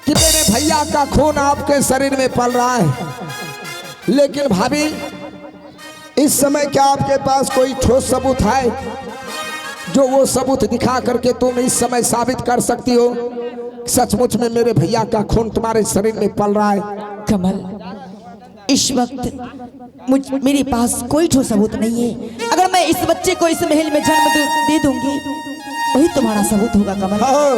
कि मेरे भैया का खून आपके शरीर में पल रहा है, लेकिन भाभी इस समय क्या आपके पास कोई ठोस सबूत है जो वो सबूत दिखा करके तुम इस समय साबित कर सकती हो सचमुच में मेरे भैया का खून तुम्हारे शरीर में पल रहा है? कमल, इस वक्त मेरे पास कोई ठोस सबूत नहीं है। अगर मैं इस बच्चे को इस महल में जन्म दे दूंगी वही तुम्हारा सबूत होगा कमल। हाँ,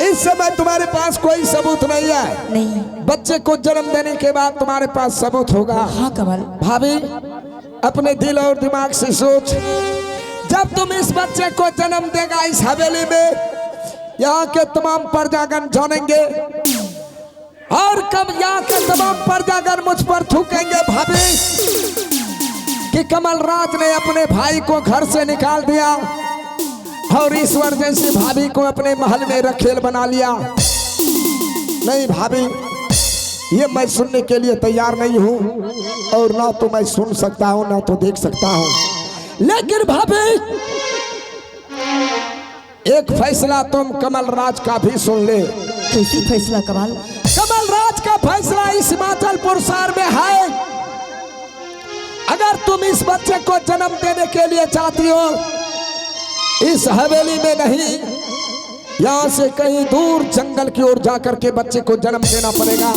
इस समय तुम्हारे पास कोई सबूत नहीं है। नहीं, बच्चे को जन्म देने के बाद तुम्हारे पास सबूत होगा। हाँ कमल। भाभी अपने दिल और दिमाग से सोच, जब तुम इस बच्चे को जन्म देगा इस हवेली में यहाँ के तमाम प्रजागण जानेंगे और कब यहाँ के तमाम प्रजागण मुझ पर थूकेंगे भाभी कि कमल राज ने अपने भाई को घर से निकाल दिया और ईश्वर जैसी भाभी को अपने महल में रखेल बना लिया। नहीं भाभी, ये मैं सुनने के लिए तैयार नहीं हूँ और ना तो मैं सुन सकता हूँ ना तो देख सकता हूँ। लेकिन भाभी एक फैसला तुम कमल राज का भी सुन ले। कैसी फैसला कमल? कमल राज का फैसला इस हिमाचल पुरसार में है। अगर तुम इस बच्चे को जन्म देने के लिए चाहती हो इस हवेली में नहीं, यहाँ से कहीं दूर जंगल की ओर जाकर के बच्चे को जन्म देना पड़ेगा।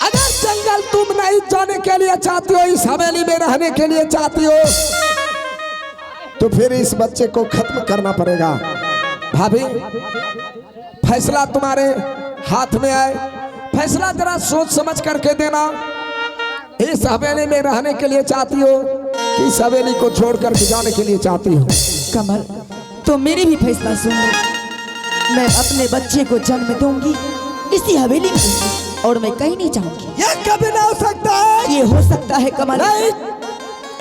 अगर जंगल तुम नहीं जाने के लिए चाहती हो, इस हवेली में रहने के लिए चाहती हो, तो फिर इस बच्चे को खत्म करना पड़ेगा। भाभी फैसला तुम्हारे हाथ में है, फैसला जरा सोच समझ करके देना। इस हवेली में रहने के लिए चाहती हो कि इस हवेली को छोड़ करके जाने के लिए चाहती हो? कमल, तो मेरी भी फैसला सुन। मैं अपने बच्चे को जन्म दूंगी इसी हवेली में और मैं कहीं नहीं जाऊंगी। ये कभी ना हो सकता है। ये हो सकता है कमल। नहीं,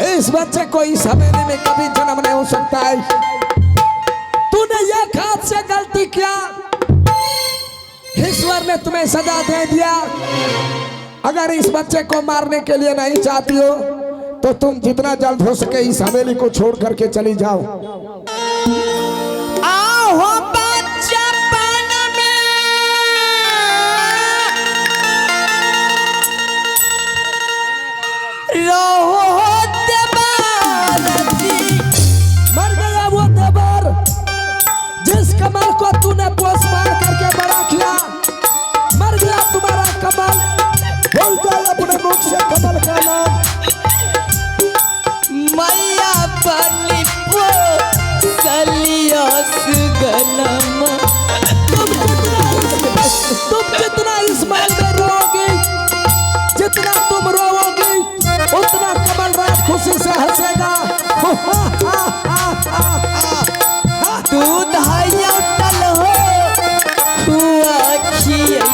इस बच्चे को इस हवेली में कभी जन्म नहीं हो सकता है। तूने ये हाथ से गलती किया, ईश्वर ने तुम्हें सजा दे दिया। अगर इस बच्चे को मारने के लिए नहीं चाहती हो तो तुम जितना जल्द हो सके इस हवेली को छोड़ करके चली जाओ। आओ बचपन में रहो देवारती। मर गया वो देवर जिस कमल को तूने पोस मार करके बड़ा किया। मर गया तुम्हारा कमल। बोल जाए अपने मुख से कमल का नाम। मैया बनी सलियास गनम। तुम जितना इस माल में रोओगे, जितना तुम रोओगे उतना कमल राज खुशी से हंसेगा। दूध हाया तल हो खुआ खिया।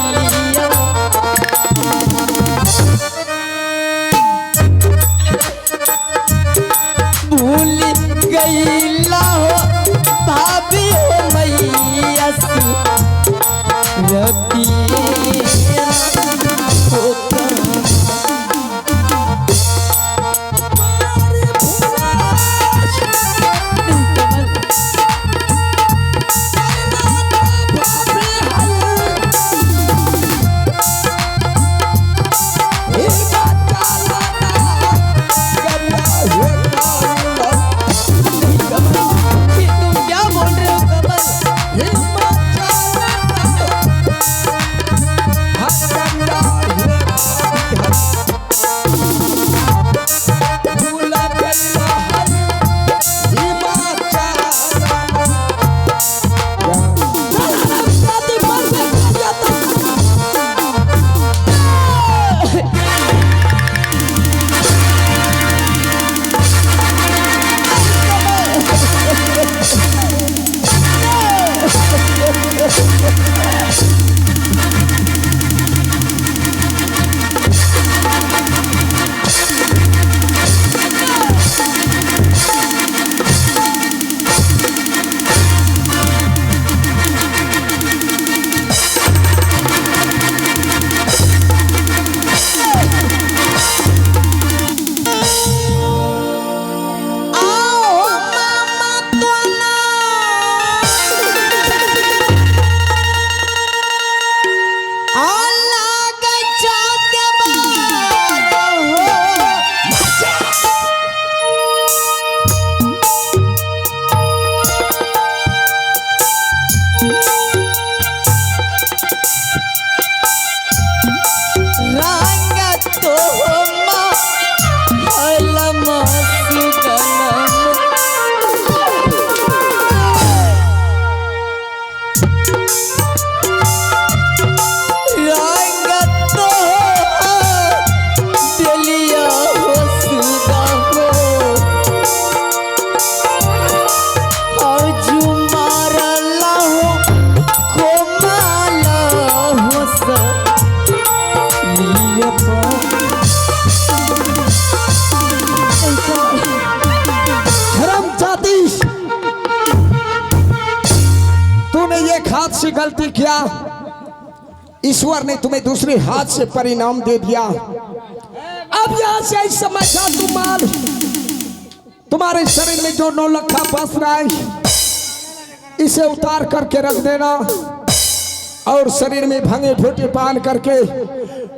भूल गईला हो भाभी हो मैया रती अलग जाते बार हो रंग तो महल मस्गनम हाथ से गलती किया, ईश्वर ने तुम्हें दूसरे हाथ से परिणाम दे दिया। अब यहां से इस समय का तुम माल तुम्हारे शरीर में जो नौलखा फंस रहा है इसे उतार करके रख देना और शरीर में भंगे फूटे पान करके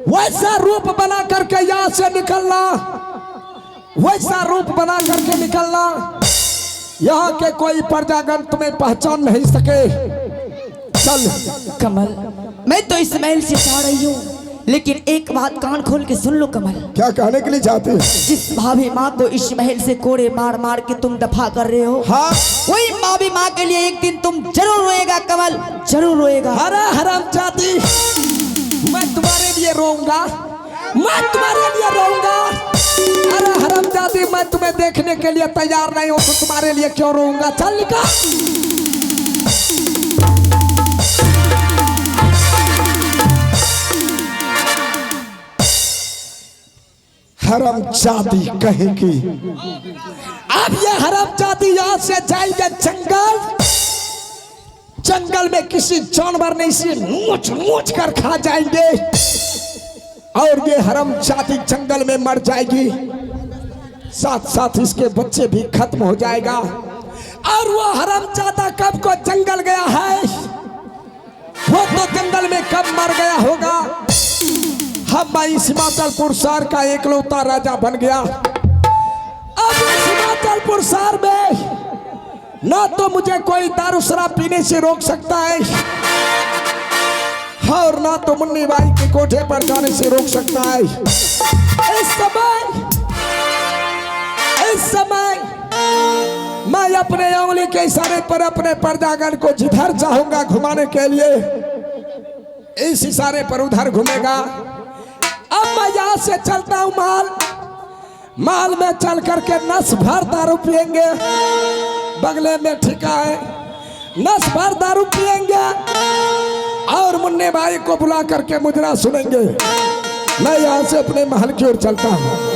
वैसा रूप बना करके यहां से निकलना, वैसा रूप बना करके निकलना। यहाँ के कोई प्रजागण तुम्हें पहचान नहीं सके। चल कमल, मैं तो इस महल से जा रही हूँ, लेकिन एक बात कान खोल के सुन लो कमल। क्या कहने के लिए चाहते हो? जिस भाभी माँ को इस महल से कोड़े मार मार के तुम दफा कर रहे हो, हाँ, वही भाभी माँ के लिए एक दिन तुम जरूर रोएगा कमल, जरूर रोएगा। अरे हरामजादी, मैं तुम्हारे लिए रोऊंगा, मैं तुम्हारे लिए रोऊंगा। अरे हरामजादी, मैं तुम्हें देखने के लिए तैयार नहीं हूँ तो तुम्हारे लिए क्यों रोऊंगा? चल निकल। हरामजादी कहेगी। अब ये हरामजादी यहाँ से जाएंगे जंगल, जंगल में किसी जानवर ने इसे नोच नोच कर खा जाएंगे और ये हरामजादी जंगल में मर जाएगी, साथ साथ इसके बच्चे भी खत्म हो जाएगा। और वो हरामजादा कब को जंगल गया है, वो तो जंगल में कब मर गया होगा। हम इस हिमाचलपुर शहर का एकलौता राजा बन गया। अब इस हिमाचलपुर शहर में ना तो मुझे कोई दारू शराब पीने से रोक सकता है और ना तो मुन्नी बाई के कोठे पर जाने से रोक सकता है। इस समय मैं अपने उंगली के इशारे पर अपने प्रजागण को जिधर चाहूंगा घुमाने के लिए, इस इशारे पर उधर घूमेगा। अब मैं यहाँ से चलता हूँ माल में चल करके नस भर दारू पिएंगे, बगले में ठिका है, नस भर दारू पिएंगे और मुन्ने भाई को बुला करके मुजरा सुनेंगे। मैं यहाँ से अपने महल की ओर चलता हूँ।